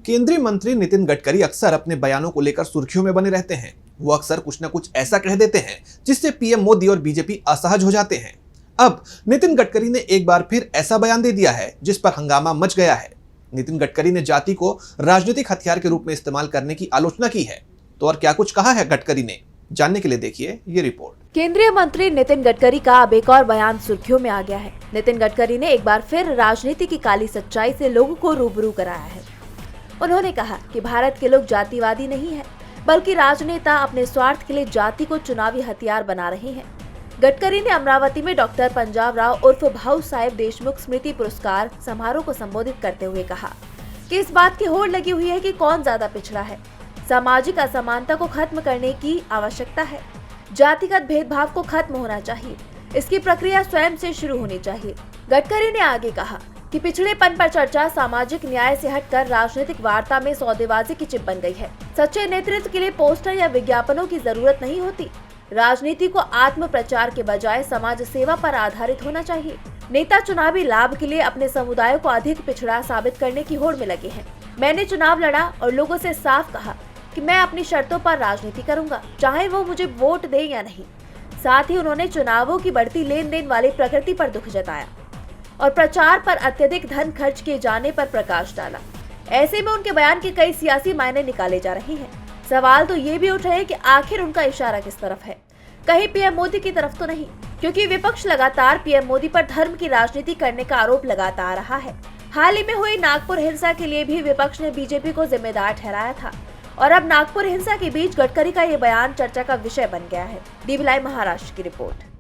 केंद्रीय मंत्री नितिन गडकरी अक्सर अपने बयानों को लेकर सुर्खियों में बने रहते हैं। वो अक्सर कुछ न कुछ ऐसा कह देते हैं जिससे पीएम मोदी और बीजेपी असहज हो जाते हैं। अब नितिन गडकरी ने एक बार फिर ऐसा बयान दे दिया है जिस पर हंगामा मच गया है। नितिन गडकरी ने जाति को राजनीतिक हथियार के रूप में इस्तेमाल करने की आलोचना की है। तो और क्या कुछ कहा है गडकरी ने, जानने के लिए देखिए ये रिपोर्ट। केंद्रीय मंत्री नितिन गडकरी का अब एक और बयान सुर्खियों में आ गया है। नितिन गडकरी ने एक बार फिर राजनीति की काली सच्चाई से लोगों को रूबरू कराया है। उन्होंने कहा कि भारत के लोग जातिवादी नहीं है, बल्कि राजनेता अपने स्वार्थ के लिए जाति को चुनावी हथियार बना रहे हैं। गडकरी ने अमरावती में डॉक्टर पंजाब राव उर्फ भाऊ साहेब देशमुख स्मृति पुरस्कार समारोह को संबोधित करते हुए कहा कि इस बात की होड़ लगी हुई है कि कौन ज्यादा पिछड़ा है। सामाजिक असमानता को खत्म करने की आवश्यकता है। जातिगत भेदभाव को खत्म होना चाहिए। इसकी प्रक्रिया स्वयं से शुरू होनी चाहिए। गडकरी ने आगे कहा कि पिछड़ेपन पर चर्चा सामाजिक न्याय से हटकर राजनीतिक वार्ता में सौदेबाजी की चिप बन गई है। सच्चे नेतृत्व के लिए पोस्टर या विज्ञापनों की जरूरत नहीं होती। राजनीति को आत्म प्रचार के बजाय समाज सेवा पर आधारित होना चाहिए। नेता चुनावी लाभ के लिए अपने समुदाय को अधिक पिछड़ा साबित करने की होड़ में लगे हैं। मैंने चुनाव लड़ा और लोगों से साफ कहा कि मैं अपनी शर्तों पर राजनीति करूंगा, चाहे वो मुझे वोट दे या नहीं। साथ ही उन्होंने चुनावों की बढ़ती लेन देन वाली प्रकृति पर दुख जताया और प्रचार पर अत्यधिक धन खर्च किए जाने पर प्रकाश डाला। ऐसे में उनके बयान के कई सियासी मायने निकाले जा रहे हैं। सवाल तो ये भी उठ रहे हैं कि आखिर उनका इशारा किस तरफ है। कहीं पीएम मोदी की तरफ तो नहीं, क्योंकि विपक्ष लगातार पीएम मोदी पर धर्म की राजनीति करने का आरोप लगाता आ रहा है। हाल ही में हुई नागपुर हिंसा के लिए भी विपक्ष ने बीजेपी को जिम्मेदार ठहराया था और अब नागपुर हिंसा के बीच गडकरी का ये बयान चर्चा का विषय बन गया है। डीबी लाइव महाराष्ट्र की रिपोर्ट।